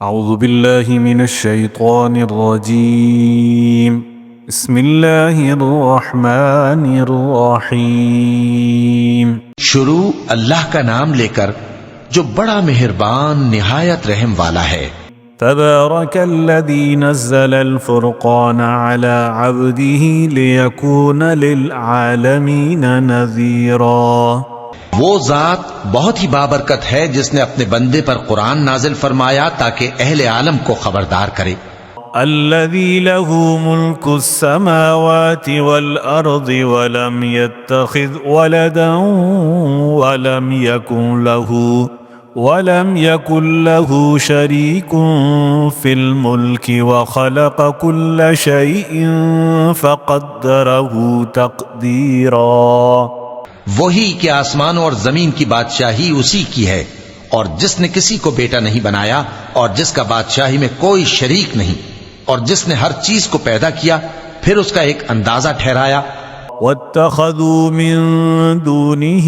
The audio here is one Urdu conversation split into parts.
أعوذ بالله من الشيطان الرجيم بسم الله الرحمن الرحيم شروع اللہ کا نام لے کر جو بڑا مہربان نہایت رحم والا ہے۔ تبارك الذي نزل الفرقان على عبده ليكون للعالمين نذيرا۔ وہ ذات بہت ہی بابرکت ہے جس نے اپنے بندے پر قرآن نازل فرمایا تاکہ اہل عالم کو خبردار کرے۔ الذي له ملك السماوات والأرض ولم يتخذ ولدا ولم يكن له شريك في الملك وخلق كل شيء فقدره تقديرا۔ وہی کہ آسمانوں اور زمین کی بادشاہی اسی کی ہے، اور جس نے کسی کو بیٹا نہیں بنایا اور جس کا بادشاہی میں کوئی شریک نہیں، اور جس نے ہر چیز کو پیدا کیا پھر اس کا ایک اندازہ ٹھہرایا۔ واتخذوا من دونه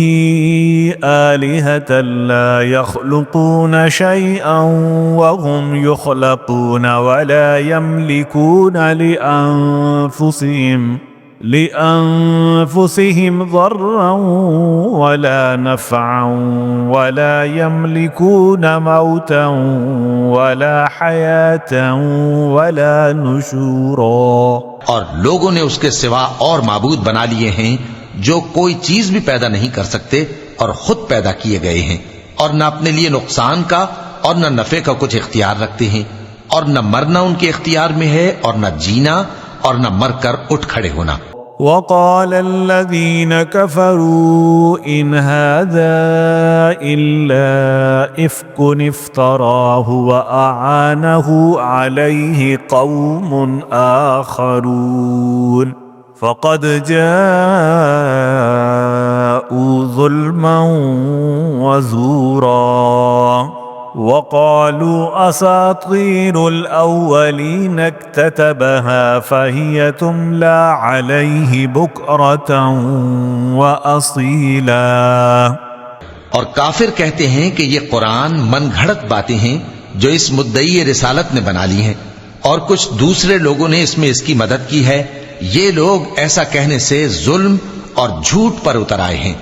آلهة لا يخلقون شيئا وهم يخلقون ولا يملكون لأنفسهم ضرا ولا نفعا ولا يملكون موتا ولا حياة ولا نشورا۔ اور لوگوں نے اس کے سوا اور معبود بنا لیے ہیں جو کوئی چیز بھی پیدا نہیں کر سکتے اور خود پیدا کیے گئے ہیں، اور نہ اپنے لیے نقصان کا اور نہ نفع کا کچھ اختیار رکھتے ہیں، اور نہ مرنا ان کے اختیار میں ہے اور نہ جینا اور نہ مر کر اٹھ کھڑے ہونا۔ وقال الذين كفروا إن هذا إلا إفك افتراه وأعانه عليه قوم آخرون فقد جاءوا ظلما وزورا وقالوا أساطير الأولين اكتتبها فهي تملى عليه بكرة وأصيلا۔ اور کافر کہتے ہیں کہ یہ قرآن من گھڑت باتیں ہیں جو اس مدعی رسالت نے بنا لی ہیں، اور کچھ دوسرے لوگوں نے اس میں اس کی مدد کی ہے۔ یہ لوگ ایسا کہنے سے ظلم اور جھوٹ پر اتر آئے ہیں،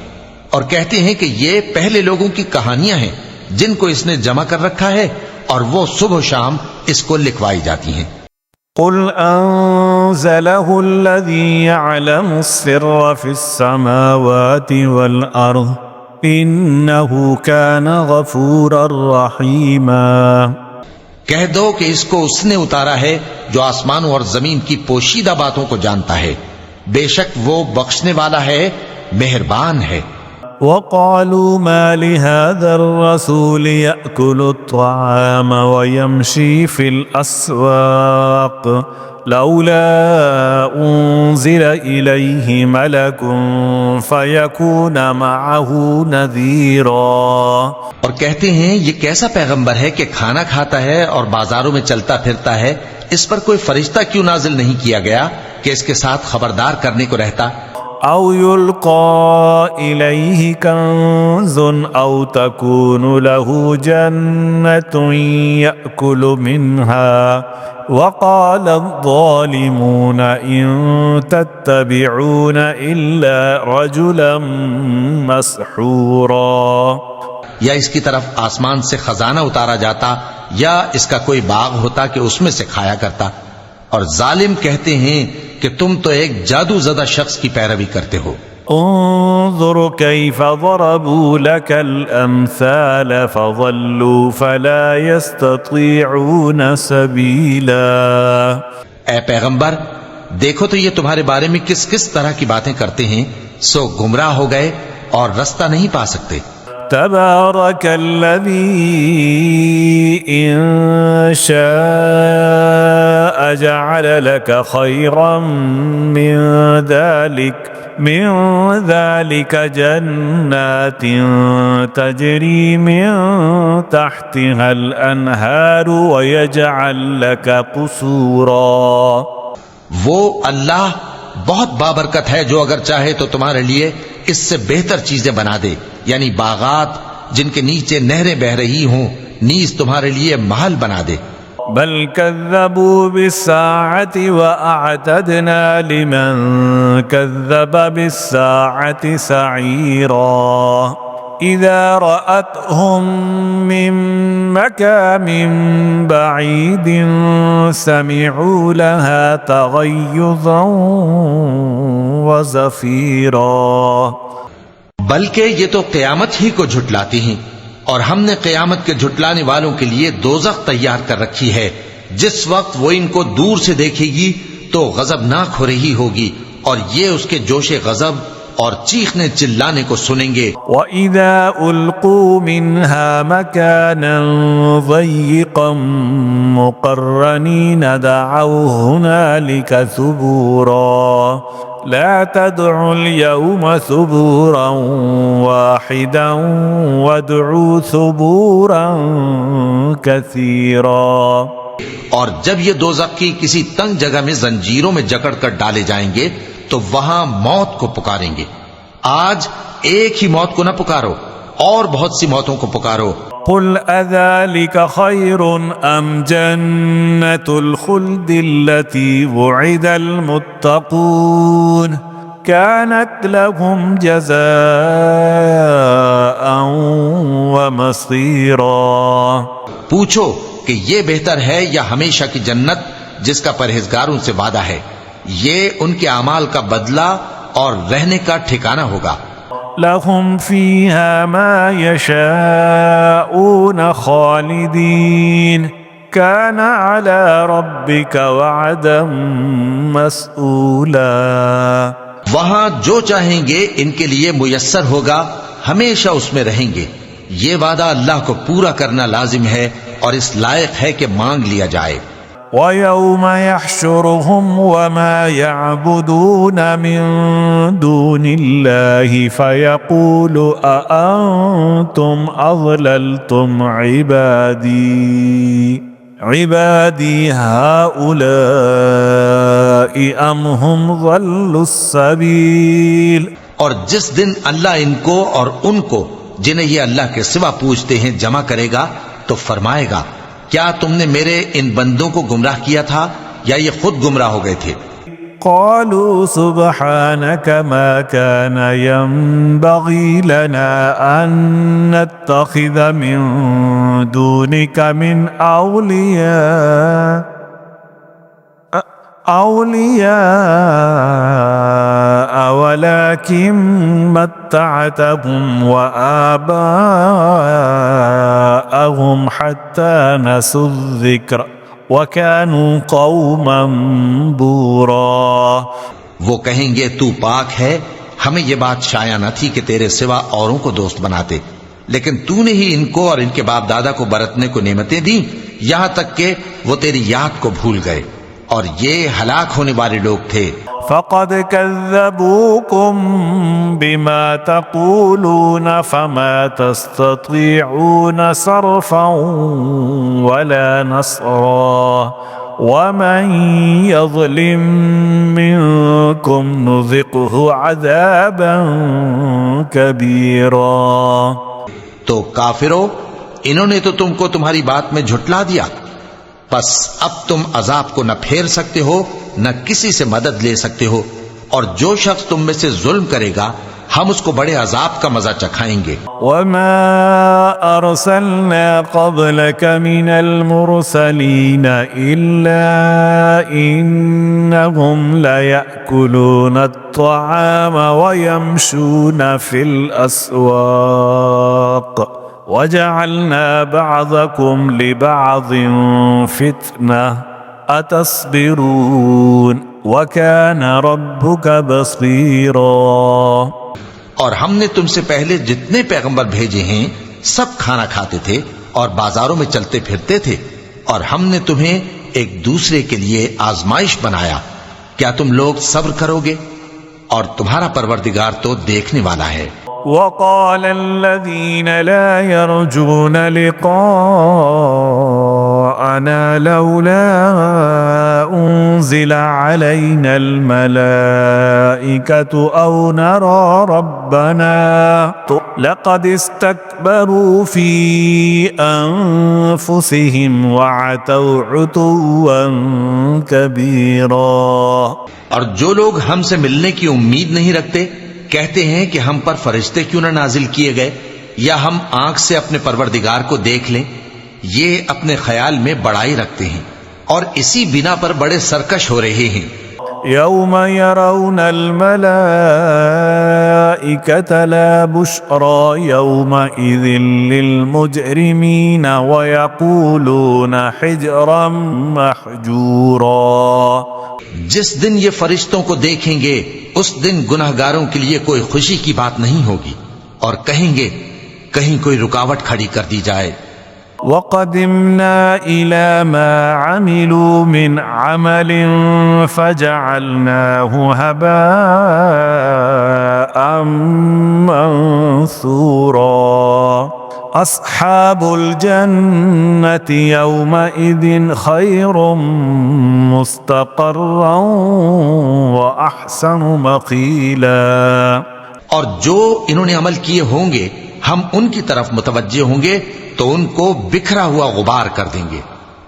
اور کہتے ہیں کہ یہ پہلے لوگوں کی کہانیاں ہیں جن کو اس نے جمع کر رکھا ہے، اور وہ صبح و شام اس کو لکھوائی جاتی ہیں۔ قل انزله الذي يعلم السر في السماوات والارض انه كان غفورا رحيما۔ کہہ دو کہ اس کو اس نے اتارا ہے جو آسمانوں اور زمین کی پوشیدہ باتوں کو جانتا ہے، بے شک وہ بخشنے والا ہے، مہربان ہے۔ وقالوا ما لهذا الرسول يأكل الطعام ويمشي في الأسواق لولا أنزل إليه ملك فيكون معه نذيرا۔ اور کہتے ہیں یہ کیسا پیغمبر ہے کہ کھانا کھاتا ہے اور بازاروں میں چلتا پھرتا ہے، اس پر کوئی فرشتہ کیوں نازل نہیں کیا گیا کہ اس کے ساتھ خبردار کرنے کو رہتا؟ أو يلقى إليه كنز أو تكون له جنة يأكل منها وقال الظالمون إن تتبعون إلا رجلا مسحورا۔ یا اس کی طرف آسمان سے خزانہ اتارا جاتا یا اس کا کوئی باغ ہوتا کہ اس میں سے کھایا کرتا، اور ظالم کہتے ہیں کہ تم تو ایک جادو زدہ شخص کی پیروی کرتے ہو۔ انظر كيف ضربوا لك الأمثال فضلوا فلا يستطيعون سبيلا۔ اے پیغمبر دیکھو تو یہ تمہارے بارے میں کس کس طرح کی باتیں کرتے ہیں، سو گمراہ ہو گئے اور رستہ نہیں پا سکتے۔ تبارك الذي إن شاء جعل لك خيرا من ذلك جنات تجري من تحتها الأنهار ويجعل لك قصورا۔ وہ اللہ بہت بابرکت ہے جو اگر چاہے تو تمہارے لیے اس سے بہتر چیزیں بنا دے، یعنی باغات جن کے نیچے نہریں بہ رہی ہوں نیز تمہارے لیے محل بنا دے۔ بل كذبوا بالساعة وأعتدنا لمن كذب بالساعة سعيرا إذا رأتهم من مكان بعيد سمعوا لها تغيظا وزفيرا۔ بلکہ یہ تو قیامت ہی کو جھٹلاتی ہیں، اور ہم نے قیامت کے جھٹلانے والوں کے لیے دوزخ تیار کر رکھی ہے، جس وقت وہ ان کو دور سے دیکھے گی تو غضبناک ہو رہی ہوگی، اور یہ اس کے جوش غضب اور چیخنے چلانے کو سنیں گے۔ وَإِذَا أُلْقُوا مِنْهَا مَكَانًا ضَيِّقًا مُقَرَّنِينَ دَعَوْا هُنَالِكَ ثُبُورًا لَا تَدْعُوا الْيَوْمَ ثُبُورًا وَاحِدًا وَادْعُوا ثُبُورًا كَثِيرًا۔ اور جب یہ دوزخ کی کسی تنگ جگہ میں زنجیروں میں جکڑ کر ڈالے جائیں گے تو وہاں موت کو پکاریں گے۔ آج ایک ہی موت کو نہ پکارو، اور بہت سی موتوں کو پکارو۔ قل اذلك خير ام جنة الخلد التي وعد المتقون كانت لهم جزاء ومصيرا۔ پوچھو کہ یہ بہتر ہے یا ہمیشہ کی جنت جس کا پرہیزگاروں سے وعدہ ہے؟ یہ ان کے اعمال کا بدلہ اور رہنے کا ٹھکانہ ہوگا۔ لهم فيها ما يشاءون خالدين كان على ربك وعدا مسئولا۔ وہاں جو چاہیں گے ان کے لیے میسر ہوگا، ہمیشہ اس میں رہیں گے۔ یہ وعدہ اللہ کو پورا کرنا لازم ہے اور اس لائق ہے کہ مانگ لیا جائے۔ وَيَوْمَ يَحْشُرُهُمْ وَمَا يَعْبُدُونَ مِن دُونِ اللَّهِ فَيَقُولُ أَأَنْتُمْ أَضْلَلْتُمْ عِبَادِي هَؤُلَاءِ أَمْ هُمْ ضَلُّوا السَّبِيلَ۔ اور جس دن اللہ ان کو اور ان کو جنہیں یہ اللہ کے سوا پوجتے ہیں جمع کرے گا تو فرمائے گا، کیا تم نے میرے ان بندوں کو گمراہ کیا تھا یا یہ خود گمراہ ہو گئے تھے؟ قالوا سبحانك ما كان ينبغي لنا أن نتخذ من دونك من أولياء ولكن متعتهم وآباءهم حتى نسوا الذكر وَكَانُوا قَوْمًا بُورًا۔ وہ کہیں گے تو پاک ہے، ہمیں یہ بات شایع نہ تھی کہ تیرے سوا اوروں کو دوست بناتے، لیکن تو نے ہی ان کو اور ان کے باپ دادا کو برتنے کو نعمتیں دیں، یہاں تک کہ وہ تیری یاد کو بھول گئے، اور یہ ہلاک ہونے والے لوگ تھے۔ فَقَدْ كَذَّبُوكُمْ بِمَا تَقُولُونَ فَمَا تَسْتَطِيعُونَ صَرْفًا وَلَا نَصْرًا وَمَنْ يَظْلِمْ مِنْكُمْ نُذِقْهُ عَذَابًا كَبِيرًا۔ تو کافرو، انہوں نے تو تم کو تمہاری بات میں جھٹلا دیا، پس اب تم عذاب کو نہ پھیر سکتے ہو نہ کسی سے مدد لے سکتے ہو، اور جو شخص تم میں سے ظلم کرے گا ہم اس کو بڑے عذاب کا مزہ چکھائیں گے۔ وَمَا أَرْسَلْنَا قَبْلَكَ مِنَ الْمُرْسَلِينَ إِلَّا إِنَّهُمْ لَيَأْكُلُونَ الطَّعَامَ وَيَمْشُونَ فِي الْأَسْوَاقِ وَجَعَلْنَا بَعْضَكُمْ لِبَعْضٍ فِتْنَةً أَتَصْبِرُونَ وَكَانَ رَبُّكَ بَصِيرًا۔ اور ہم نے تم سے پہلے جتنے پیغمبر بھیجے ہیں سب کھانا کھاتے تھے اور بازاروں میں چلتے پھرتے تھے، اور ہم نے تمہیں ایک دوسرے کے لیے آزمائش بنایا، کیا تم لوگ صبر کرو گے؟ اور تمہارا پروردگار تو دیکھنے والا ہے۔ وقال الذين لا يرجون لقاءنا لولا تنزل علينا الملائكة أو نرى ربنا لقد استكبروا في أنفسهم وعتوا عتوا كبيرا۔ اور جو لوگ ہم سے ملنے کی امید نہیں رکھتے کہتے ہیں کہ ہم پر فرشتے کیوں نہ نازل کیے گئے یا ہم آنکھ سے اپنے پروردگار کو دیکھ لیں، یہ اپنے خیال میں بڑائی رکھتے ہیں اور اسی بنا پر بڑے سرکش ہو رہے ہیں۔ يوم يرون الملائكة لا بشرى يومئذ للمجرمين ويقولون حجرا محجورا۔ جس دن یہ فرشتوں کو دیکھیں گے اس دن گناہگاروں کے لیے کوئی خوشی کی بات نہیں ہوگی اور کہیں گے کہیں کوئی رکاوٹ کھڑی کر دی جائے۔ وَقَدِمْنَا إِلَى مَا عَمِلُوا مِنْ عَمَلٍ فَجَعَلْنَاهُ هَبَاءً مَنثُورًا۔ أَصْحَابُ الْجَنَّةِ يَوْمَئِذٍ خَيْرٌ مُسْتَقَرًّا وَأَحْسَنُ مَقِيلًا۔ اور جو انہوں نے عمل کیے ہوں گے ہم ان کی طرف متوجہ ہوں گے تو ان کو بکھرا ہوا غبار کر دیں گے۔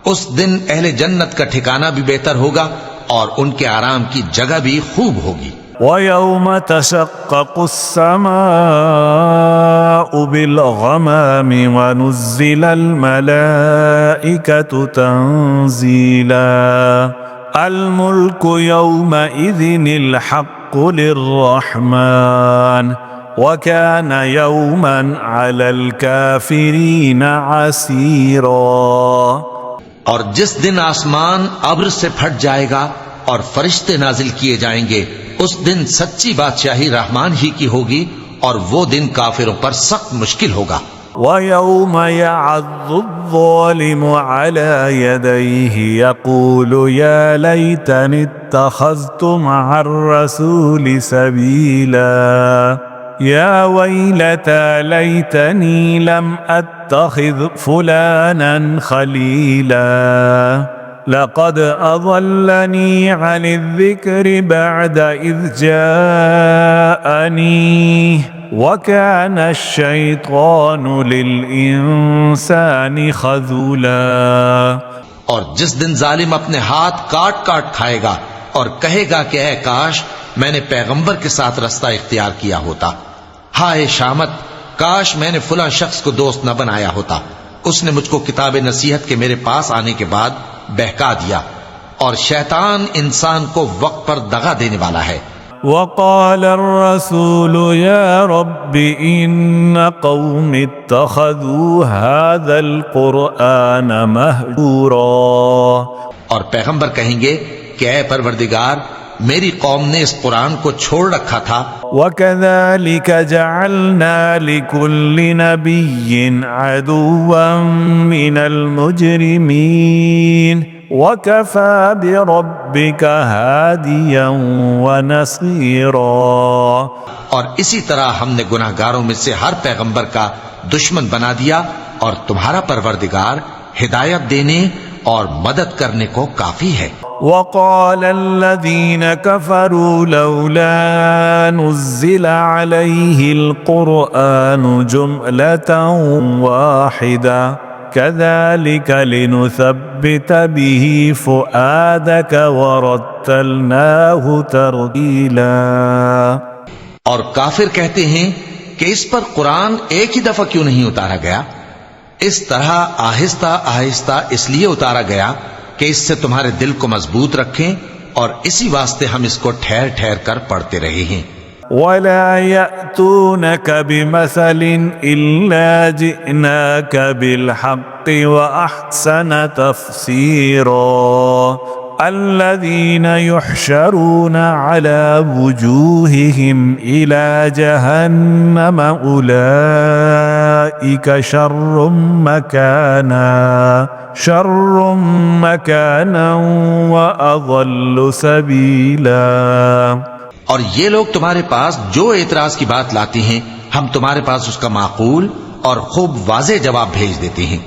اس دن اہل جنت کا ٹھکانہ بھی بہتر ہوگا اور ان کے آرام کی جگہ بھی خوب ہوگی۔ وَيَوْمَ تَشَقَّقُ السَّمَاءُ بِالْغَمَامِ وَنُزِّلَ الْمَلَائِكَةُ تَنزِيلًا۔ الْمُلْكُ يَوْمَئِذٍ الْحَقُّ لِلرَّحْمَنِ وَكَانَ يَوْمًا عَلَى الْكَافِرِينَ عَسِيرًا۔ اور جس دن آسمان ابر سے پھٹ جائے گا اور فرشتے نازل کیے جائیں گے اس دن سچی بادشاہی رحمان ہی کی ہوگی اور وہ دن کافروں پر سخت مشکل ہوگا۔ وَيَوْمَ يَعَضُّ الظَّالِمُ عَلَى يَدَيْهِ يَقُولُ يَا لَيْتَنِي اتَّخَذْتُ مَعَ الرَّسُولِ سَبِيلًا يَا وَيْلَتَى لَيْتَنِي لَمْ أَتَّخِذْ فُلَانًا خَلِيلًا لَقَدْ أَضَلَّنِي عَنِ الذِّكْرِ بَعْدَ إِذْ جَاءَنِي وَكَانَ الشَّيْطَانُ لِلْإِنسَانِ خَذُولًا۔ اور جس دن ظالم اپنے ہاتھ کاٹ کاٹ کھائے گا اور کہے گا کہ اے کاش میں نے پیغمبر کے ساتھ رستہ اختیار کیا ہوتا، ہائے شامت کاش میں نے فلاں شخص کو دوست نہ بنایا ہوتا، اس نے مجھ کو کتاب نصیحت کے میرے پاس آنے کے بعد بہکا دیا، اور شیطان انسان کو وقت پر دغا دینے والا ہے۔ وقال الرسول يا رب إن قوم اتخذوا هذا القرآن مهجورا۔ اور پیغمبر کہیں گے کہ اے پروردگار میری قوم نے اس قرآن کو چھوڑ رکھا تھا۔ وَكَذَلِكَ جَعَلْنَا لِكُلِّ نَبِيٍّ عَدُوًّا مِّنَ الْمُجْرِمِينَ وَكَفَى بِرَبِّكَ هَادِيًا وَنَصِيرًا۔ اور اسی طرح ہم نے گناہگاروں میں سے ہر پیغمبر کا دشمن بنا دیا اور تمہارا پروردگار ہدایت دینے اور مدد کرنے کو کافی ہے۔ وقال الذين كفروا لولا نزل عليه القرآن جملة واحدة كذلك لنثبت به فؤادك ورتلناه ترتيلا۔ اور کافر کہتے ہیں کہ اس پر قرآن ایک ہی دفعہ کیوں نہیں اتارا گیا؟ اس طرح آہستہ آہستہ اس لیے اتارا گیا کہ اس سے تمہارے دل کو مضبوط رکھیں اور اسی واسطے ہم اس کو ٹھہر ٹھہر کر پڑھتے رہے ہیں۔ وَلَا يَأْتُونَكَ بِمَثَلٍ إِلَّا جِئْنَاكَ بِالْحَقِّ وَأَحْسَنَ تَفْسِيرًا۔ الَّذِينَ يُحْشَرُونَ عَلَى وُجُوهِهِمْ إِلَى جَهَنَّمَ أُولَئِكَ شَرٌّ مَكَانًا وَأَضَلُّ سَبِيلًا۔ اور یہ لوگ تمہارے پاس جو اعتراض کی بات لاتے ہیں ہم تمہارے پاس اس کا معقول اور خوب واضح جواب بھیج دیتے ہیں۔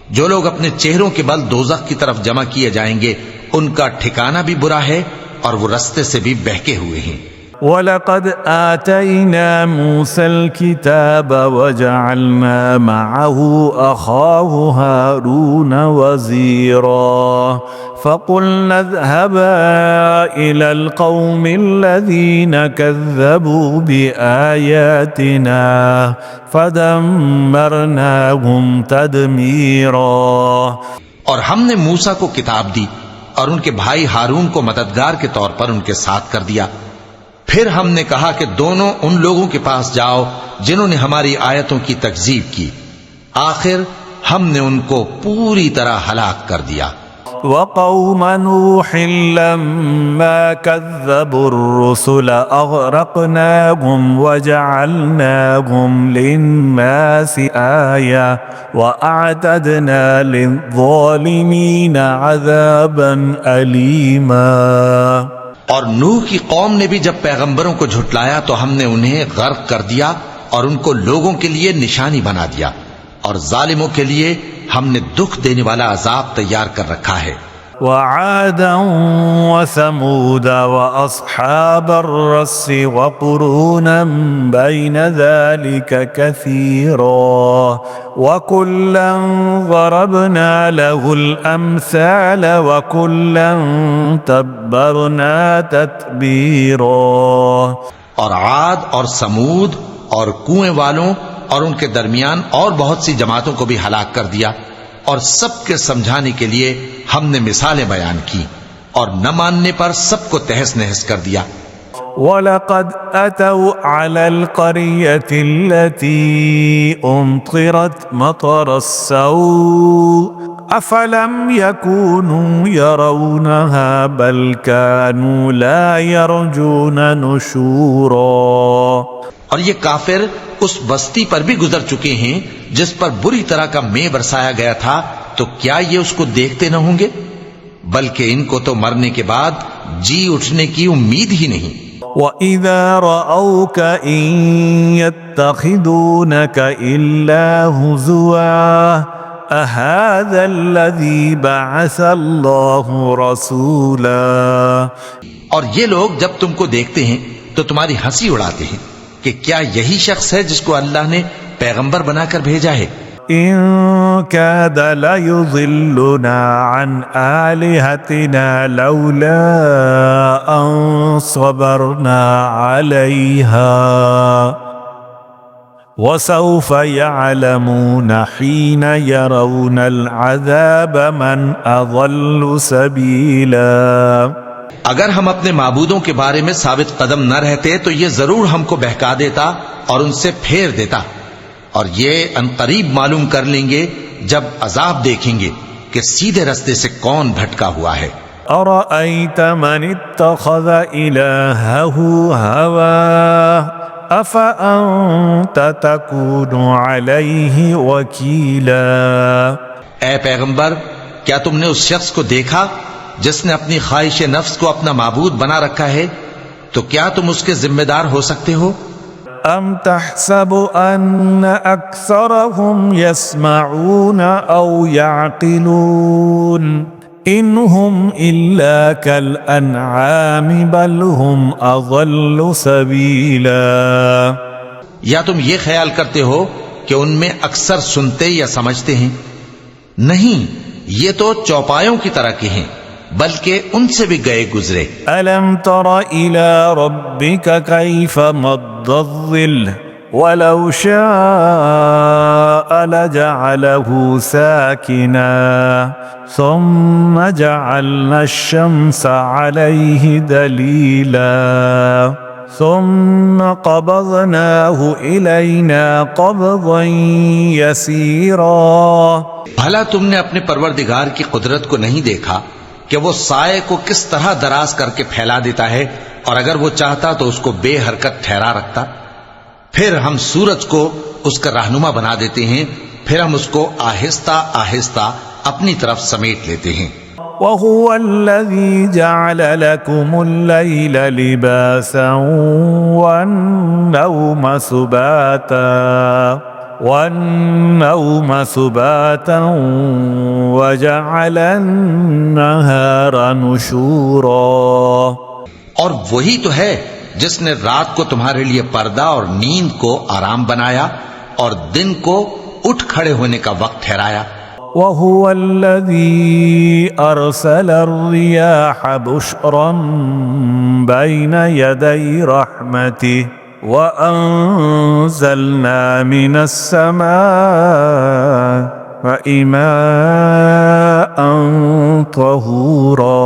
جو لوگ اپنے چہروں کے بل دوزخ کی طرف جمع کیے جائیں گے ان کا ٹھکانہ بھی برا ہے اور وہ رستے سے بھی بہکے ہوئے ہیں۔ وَلَقَدْ آتَيْنَا مُوسَى الْكِتَابَ وَجَعَلْنَا مَعَهُ أَخَاهُ هَارُونَ وَزِيرًا فَقُلْنَا اذْهَبَا إِلَى الْقَوْمِ الَّذِينَ كَذَّبُوا بِآيَاتِنَا فَدَمَّرْنَاهُمْ تَدْمِيرًا۔ اور ہم نے موسیٰ کو کتاب دی اور ان کے بھائی ہارون کو مددگار کے طور پر ان کے ساتھ کر دیا۔ پھر ہم نے کہا کہ دونوں ان لوگوں کے پاس جاؤ جنہوں نے ہماری آیتوں کی تکذیب کی، آخر ہم نے ان کو پوری طرح ہلاک کر دیا۔ وقوم نوح لما كذبوا الرسل أغرقناهم وجعلناهم للناس آية وأعتدنا للظالمين عذابا أليما۔ اور نوح کی قوم نے بھی جب پیغمبروں کو جھٹلایا تو ہم نے انہیں غرق کر دیا اور ان کو لوگوں کے لیے نشانی بنا دیا، اور ظالموں کے لیے ہم نے دکھ دینے والا عذاب تیار کر رکھا ہے۔ وعادا وثمود وأصحاب الرس وقرونا بين ذلك كثيرا وكلا ضربنا له الأمثال وكلا تبرنا تتبيرا۔ اور عاد اور سمود اور کنویں والوں اور ان کے درمیان اور بہت سی جماعتوں کو بھی ہلاک کر دیا، اور سب کے سمجھانے کے لیے ہم نے مثالیں بیان کی، اور نہ ماننے پر سب کو تہس نہس کر دیا۔ وَلَقَدْ أَتَوْا عَلَى الْقَرْيَةِ الَّتِي أُمْطِرَتْ مَطَرَ السَّوْءِ أَفَلَمْ يَكُونُوا يَرَوْنَهَا بَلْ كَانُوا لَا يَرْجُونَ نُشُورًا۔ اور یہ کافر اس بستی پر بھی گزر چکے ہیں جس پر بری طرح کا مے برسایا گیا تھا، تو کیا یہ اس کو دیکھتے نہ ہوں گے؟ بلکہ ان کو تو مرنے کے بعد جی اٹھنے کی امید ہی نہیں۔ وَإِذَا رَأَوْكَ إِن يَتَّخِذُونَكَ إِلَّا هُزُوًا أَهَذَا الَّذِي بَعَثَ اللَّهُ رَسُولًا۔ اور یہ لوگ جب تم کو دیکھتے ہیں تو تمہاری ہنسی اڑاتے ہیں کہ کیا یہی شخص ہے جس کو اللہ نے پیغمبر بنا کر بھیجا ہے؟ إِن كَادَ لَيُضِلُّنَا عَنْ آلِهَتِنَا لَوْلَا أَن صَبَرْنَا عَلَيْهَا وَسَوْفَ يَعْلَمُونَ حِينَ يَرَوْنَ الْعَذَابَ مَنْ أَضَلُّ سَبِيلًا۔ اگر ہم اپنے معبودوں کے بارے میں ثابت قدم نہ رہتے تو یہ ضرور ہم کو بہکا دیتا اور ان سے پھیر دیتا، اور یہ عنقریب معلوم کر لیں گے جب عذاب دیکھیں گے کہ سیدھے رستے سے کون بھٹکا ہوا ہے۔ أَرَأَيْتَ مَنِ اتَّخَذَ إِلَٰهَهُ هَوَاهُ أَفَأَنتَ تَكُونُ عَلَيْهِ وَكِيلًا۔ اے پیغمبر، کیا تم نے اس شخص کو دیکھا جس نے اپنی خواہش نفس کو اپنا معبود بنا رکھا ہے؟ تو کیا تم اس کے ذمہ دار ہو سکتے ہو؟ أَمْ تَحْسَبُ أَنَّ أَكْثَرَهُمْ يَسْمَعُونَ أَوْ يَعْقِلُونَ إِنْ هُمْ إِلَّا كَالْأَنْعَامِ بَلْ هُمْ أَضَلُّ سَبِيلًا۔ یا تم یہ خیال کرتے ہو کہ ان میں اکثر سنتے یا سمجھتے ہیں؟ نہیں، یہ تو چوپایوں کی طرح کے ہیں، بلکہ ان سے بھی گئے گزرے۔ أَلَمْ تَرَ إِلَى رَبِّكَ كَيْفَ مَدَّ الظِّلَّ وَلَوْ شَاءَ لَجَعَلَهُ سَاكِنًا ثُمَّ جَعَلْنَا الشَّمْسَ عَلَيْهِ دَلِيلًا ثُمَّ قَبَضْنَاهُ إِلَيْنَا قَبْضًا يَسِيرًا۔ بھلا تم نے اپنے پروردگار کی قدرت کو نہیں دیکھا کہ وہ سائے کو کس طرح دراز کر کے پھیلا دیتا ہے، اور اگر وہ چاہتا تو اس کو بے حرکت ٹھہرا رکھتا؟ پھر ہم سورج کو اس کا رہنما بنا دیتے ہیں، پھر ہم اس کو آہستہ آہستہ اپنی طرف سمیٹ لیتے ہیں۔ وَهُوَ الَّذِي جَعَلَ لَكُمُ اللَّيْلَ لِبَاسًا وَالنَّوْمَ سُبَاتًا والنوم سباتا وجعل النهار نشورا. اور وہی تو ہے جس نے رات کو تمہارے لیے پردہ اور نیند کو آرام بنایا اور دن کو اٹھ کھڑے ہونے کا وقت ٹھہرایا. وهو الذي أرسل الرياح بشرا بين يدي رحمته وأنزلنا من السماء ماء طهورا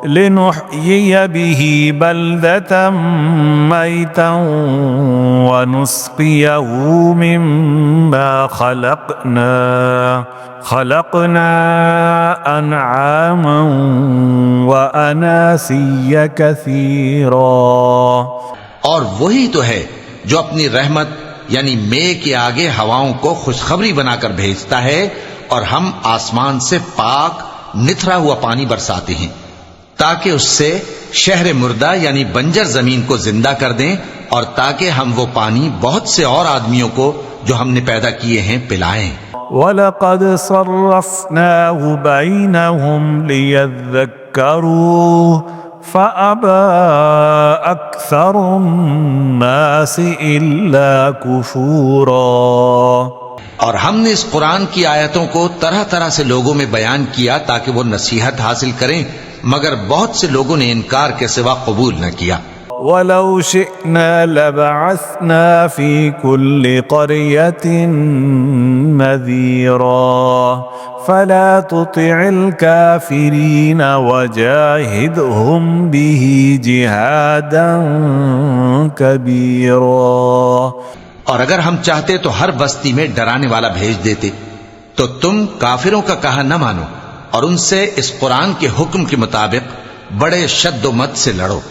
لنحيي به بلدة ميتا ونسقيه مما خلقنا أنعاما وأناسيا كثيرا. اور وہی تو ہے جو اپنی رحمت یعنی مے کے آگے ہواؤں کو خوشخبری بنا کر بھیجتا ہے اور ہم آسمان سے پاک نتھرا ہوا پانی برساتے ہیں تاکہ اس سے شہر مردہ یعنی بنجر زمین کو زندہ کر دیں اور تاکہ ہم وہ پانی بہت سے اور آدمیوں کو جو ہم نے پیدا کیے ہیں پلائیں. وَلَقَدْ صَرَّفْنَاهُ بَيْنَهُمْ لِيَذَّكَّرُوا فَأَبَى أَكْثَرُ النَّاسِ إِلَّا كُفُورًا. اور ہم نے اس قرآن کی آیتوں کو طرح طرح سے لوگوں میں بیان کیا تاکہ وہ نصیحت حاصل کریں، مگر بہت سے لوگوں نے انکار کے سوا قبول نہ کیا. وَلَوْ شِئْنَا لَبَعَثْنَا فِي كُلِّ قَرْيَةٍ نَذِيرًا فَلَا تُطِعِ الْكَافِرِينَ وَجَاهِدْهُمْ بِهِ جِهَادًا كَبِيرًا. اور اگر ہم چاہتے تو ہر بستی میں ڈرانے والا بھیج دیتے، تو تم کافروں کا کہا نہ مانو اور ان سے اس قرآن کے حکم کے مطابق بڑے شد و مت سے لڑو.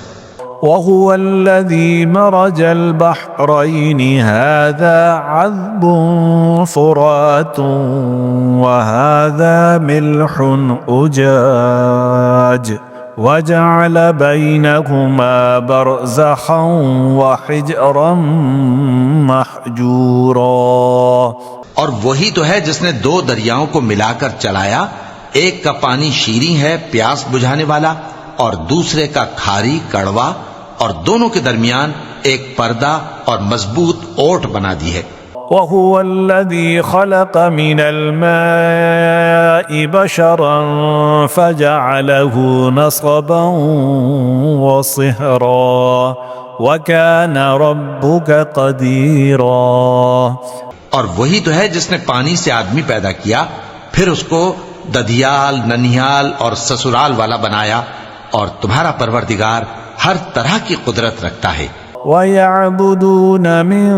وَهُوَ الَّذِي مَرَجَ الْبَحْرَيْنِ هَذَا عَذْبٌ فُرَاتٌ وَهَذَا مِلْحٌ أُجَاجٌ وَجَعَلَ بَيْنَهُمَا بَرْزَخًا وَحِجْرًا مَحْجُورًا. اور وہی تو ہے جس نے دو دریاؤں کو ملا کر چلایا، ایک کا پانی شیریں ہے پیاس بجھانے والا اور دوسرے کا کھاری کڑوا، اور دونوں کے درمیان ایک پردہ اور مضبوط اوٹ بنا دی ہے. وَهُوَ الَّذِي خَلَقَ مِنَ الْمَاءِ بَشَرًا فَجَعَلَهُ نَصَبًا وَصِهْرًا وَكَانَ رَبُّكَ قَدِيرًا. اور وہی تو ہے جس نے پانی سے آدمی پیدا کیا، پھر اس کو ددیال، ننیال اور سسرال والا بنایا، اور تمہارا پروردگار ہر طرح کی قدرت رکھتا ہے. وَيَعْبُدُونَ مِن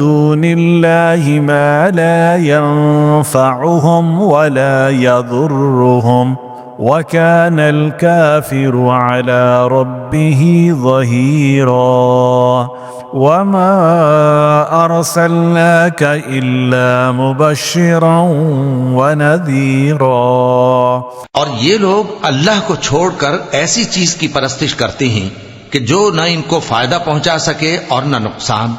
دُونِ اللَّهِ مَا لَا يَنفَعُهُمْ وَلَا يَضُرُّهُمْ وَكَانَ الْكَافِرُ عَلَى رَبِّهِ ظَهِيرًا. وَمَا أَرْسَلْنَاكَ إِلَّا مُبَشِّرًا وَنَذِيرًا. اور یہ لوگ اللہ کو چھوڑ کر ایسی چیز کی پرستش کرتے ہیں کہ جو نہ ان کو فائدہ پہنچا سکے اور نہ نقصان،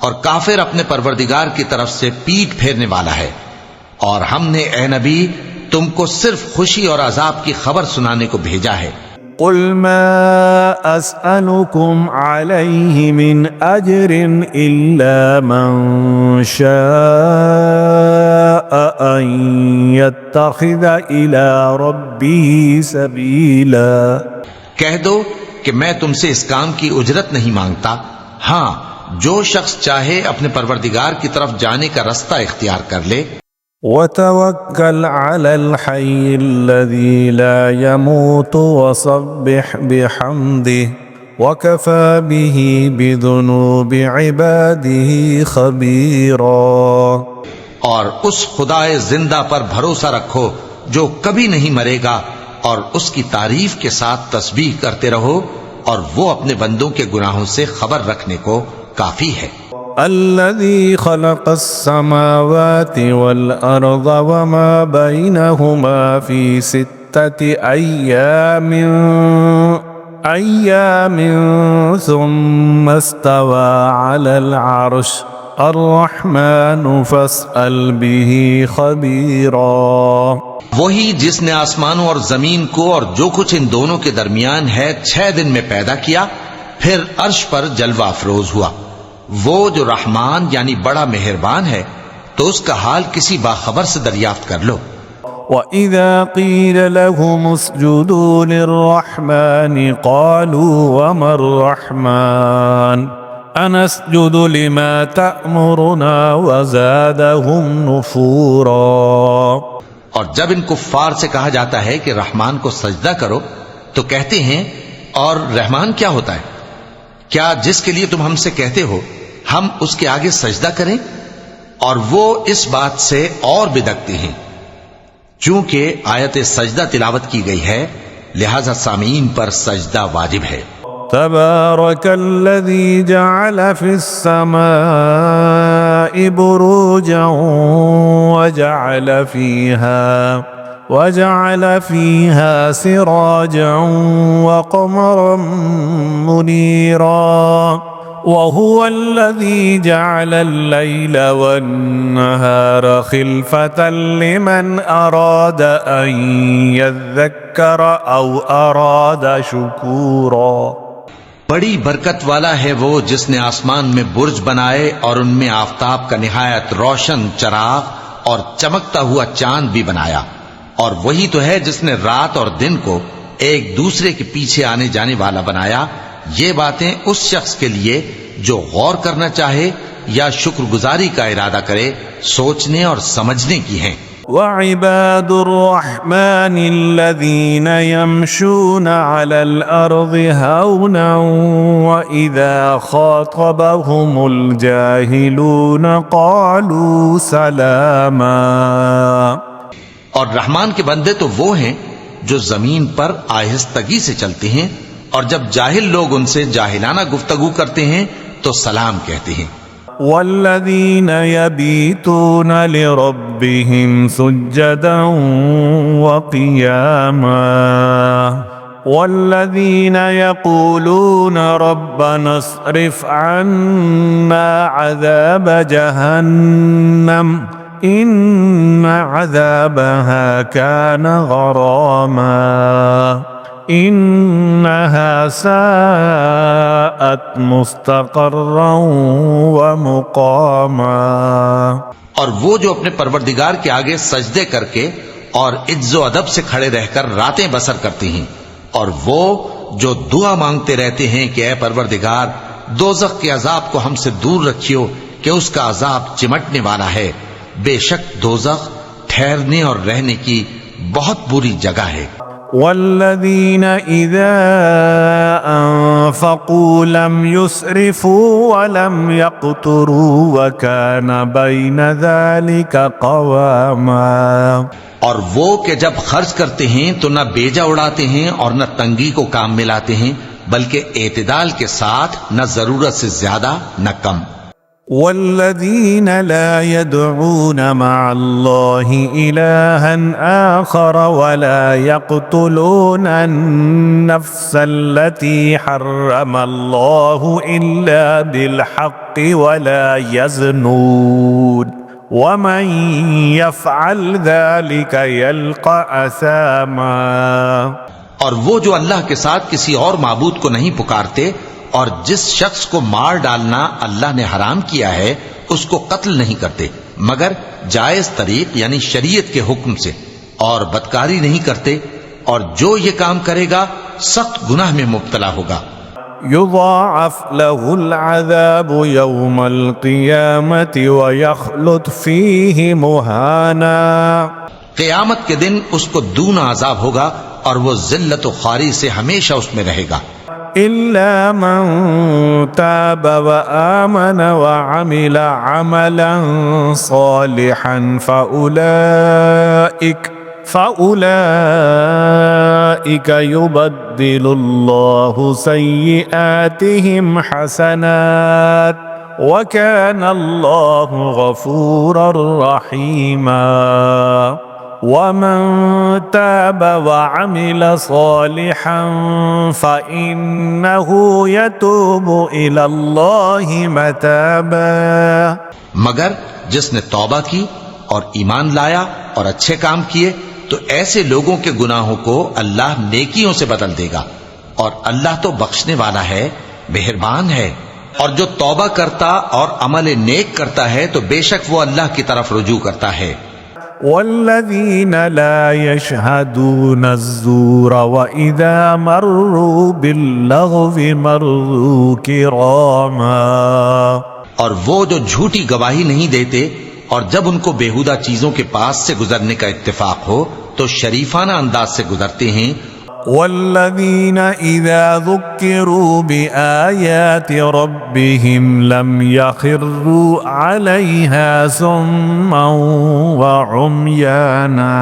اور کافر اپنے پروردگار کی طرف سے پیٹھ پھیرنے والا ہے. اور ہم نے اے نبی تم کو صرف خوشی اور عذاب کی خبر سنانے کو بھیجا ہے. قُلْ مَا أَسْأَلُكُمْ عَلَيْهِ مِنْ أَجْرٍ إِلَّا مَنْ شَاءَ أَنْ يَتَّخِذَ إِلَى رَبِّهِ سَبِيلًا. کہہ دو کہ میں تم سے اس کام کی اجرت نہیں مانگتا، ہاں جو شخص چاہے اپنے پروردگار کی طرف جانے کا رستہ اختیار کر لے. وَتَوَكَّلْ عَلَى الْحَيِّ الَّذِي لَا يَمُوتُ وَصَبِّحْ بِحَمْدِهِ وَكَفَى بِهِ بِذُنُوبِ عِبَادِهِ خَبِيرًا. اور اس خدائے زندہ پر بھروسہ رکھو جو کبھی نہیں مرے گا، اور اس کی تعریف کے ساتھ تسبیح کرتے رہو، اور وہ اپنے بندوں کے گناہوں سے خبر رکھنے کو کافی ہے. الذي خلق السماوات والأرض وما بينهما في 6 أيام ثم استوى على العرش الرحمن فاسأل به خبيرا. وہی جس نے آسمانوں اور زمین کو اور جو کچھ ان دونوں کے درمیان ہے 6 دن میں پیدا کیا، پھر عرش پر جلوہ افروز ہوا. وہ جو رحمان یعنی بڑا مہربان ہے، تو اس کا حال کسی باخبر سے دریافت کر لو. وَإِذَا قِيلَ لَهُمُ اسْجُدُوا لِلرَّحْمَنِ قَالُوا وَمَا الرَّحْمَنُ أَنَسْجُدُ لِمَا تَأْمُرُنَا وَزَادَهُمْ نُفُورًا. اور جب ان کفار سے کہا جاتا ہے کہ رحمان کو سجدہ کرو تو کہتے ہیں اور رحمان کیا ہوتا ہے؟ کیا جس کے لیے تم ہم سے کہتے ہو ہم اس کے آگے سجدہ کریں؟ اور وہ اس بات سے اور بدکتے ہیں. چونکہ آیت سجدہ تلاوت کی گئی ہے لہذا سامعین پر سجدہ واجب ہے. تبارك الذي جعل في السماء بروجا وجعل فيها سراجا وقمرا منيرا وهو الذي جعل الليل والنهار خلفة لمن أراد أن يذكر أو أراد شكورا. بڑی برکت والا ہے وہ جس نے آسمان میں برج بنائے اور ان میں آفتاب کا نہایت روشن چراغ اور چمکتا ہوا چاند بھی بنایا. اور وہی تو ہے جس نے رات اور دن کو ایک دوسرے کے پیچھے آنے جانے والا بنایا. یہ باتیں اس شخص کے لیے جو غور کرنا چاہے یا شکر گزاری کا ارادہ کرے سوچنے اور سمجھنے کی ہیں. وعباد الرحمن الذين يمشون على الأرض هونا وإذا خاطبهم الجاهلون قالوا سلاما. اور رحمان کے بندے تو وہ ہیں جو زمین پر آہستگی سے چلتے ہیں اور جب جاہل لوگ ان سے جاہلانہ گفتگو کرتے ہیں تو سلام کہتے ہیں. والذين يبيتون لربهم سجدا وقياما والذين يقولون ربنا اصرف عنا عذاب جهنم إن عذابها كان غراما انها ساءت مستقرا ومقاما. اور وہ جو اپنے پروردگار کے آگے سجدے کر کے اور عز و ادب سے کھڑے رہ کر راتیں بسر کرتے ہیں، اور وہ جو دعا مانگتے رہتے ہیں کہ اے پروردگار دوزخ کے عذاب کو ہم سے دور رکھیو کہ اس کا عذاب چمٹنے والا ہے. بے شک دوزخ ٹھہرنے اور رہنے کی بہت بری جگہ ہے. والذين إذا أنفقوا لم يسرفوا ولم يقتروا وكان بين ذلك قواما. اور وہ کہ جب خرچ کرتے ہیں تو نہ بیجا اڑاتے ہیں اور نہ تنگی کو کام میں لاتے ہیں، بلکہ اعتدال کے ساتھ نہ ضرورت سے زیادہ نہ کم. والذين لا يدعون مع الله إلها آخر ولا يقتلون النفس التي حرم الله إلا بالحق ولا يزنون ومن يفعل ذلك يلقى أثاما. اور وہ جو اللہ کے ساتھ کسی اور معبود کو نہیں پکارتے اور جس شخص کو مار ڈالنا اللہ نے حرام کیا ہے اس کو قتل نہیں کرتے مگر جائز طریق یعنی شریعت کے حکم سے، اور بدکاری نہیں کرتے، اور جو یہ کام کرے گا سخت گناہ میں مبتلا ہوگا. يضاعف له العذاب يوم القيامة ويخلد فيه مهانا. قیامت کے دن اس کو دونا عذاب ہوگا اور وہ ذلت و خواری سے ہمیشہ اس میں رہے گا. إلا من تاب وآمن وعمل عملا صالحا فأولئك يبدل الله سيئاتهم حسنات وكان الله غفورا رحيما. ومن تاب وعمل صالحا فإنه يتوب إلى الله متابا. مگر جس نے توبہ کی اور ایمان لایا اور اچھے کام کیے تو ایسے لوگوں کے گناہوں کو اللہ نیکیوں سے بدل دے گا، اور اللہ تو بخشنے والا ہے، مہربان ہے. اور جو توبہ کرتا اور عمل نیک کرتا ہے تو بے شک وہ اللہ کی طرف رجوع کرتا ہے. والذين لا يشهدون الزور وإذا مروا باللغو مروا كراما. اور وہ جو جھوٹی گواہی نہیں دیتے اور جب ان کو بیہودہ چیزوں کے پاس سے گزرنے کا اتفاق ہو تو شریفانہ انداز سے گزرتے ہیں. والذين إذا ذكروا بآيات ربهم لم يخروا عليها صما وعميانا.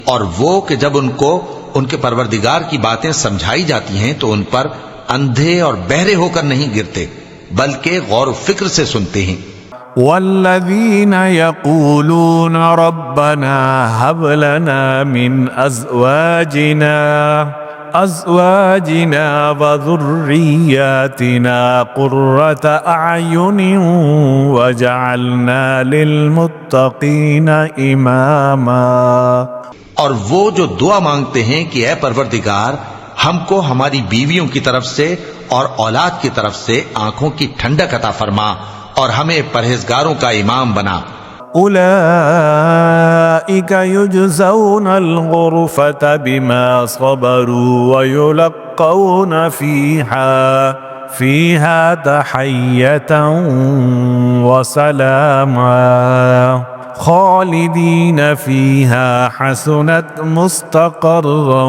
اور وہ کہ جب ان کو ان کے پروردگار کی باتیں سمجھائی جاتی ہیں تو ان پر اندھے اور بہرے ہو کر نہیں گرتے بلکہ غور و فکر سے سنتے ہیں. والذين يقولون ربنا هب لنا من أزواجنا وذرياتنا قرة أعين وجعلنا للمتقين إماما. اور وہ جو دعا مانگتے ہیں کہ اے پروردگار ہم کو ہماری بیویوں کی طرف سے اور اولاد کی طرف سے آنکھوں کی ٹھنڈک عطا فرما اور ہمیں پرہیزگاروں کا امام بنا. أولئك يجزون الغرفة بما صبروا ويلقون فيها تحية وسلاما خالدين فيها حسنت مستقرا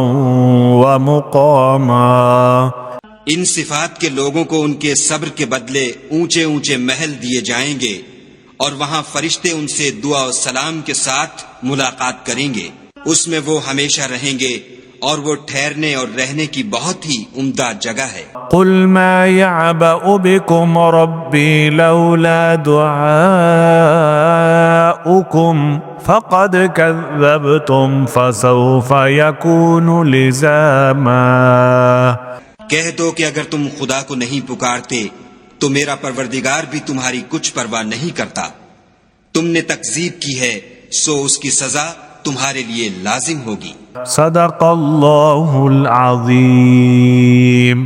ومقاما. ان صفات کے لوگوں کو ان کے صبر کے بدلے اونچے اونچے محل دیے جائیں گے اور وہاں فرشتے ان سے دعا و سلام کے ساتھ ملاقات کریں گے. اس میں وہ ہمیشہ رہیں گے اور وہ ٹھہرنے اور رہنے کی بہت ہی عمدہ جگہ ہے. قل ما يعبأ بكم ربي لولا دعاؤكم فقد كذبتم فسوف يكون لزاما. کہہ دو کہ اگر تم خدا کو نہیں پکارتے تو میرا پروردگار بھی تمہاری کچھ پرواہ نہیں کرتا. تم نے تکذیب کی ہے سو اس کی سزا تمہارے لیے لازم ہوگی. صدق اللہ العظیم.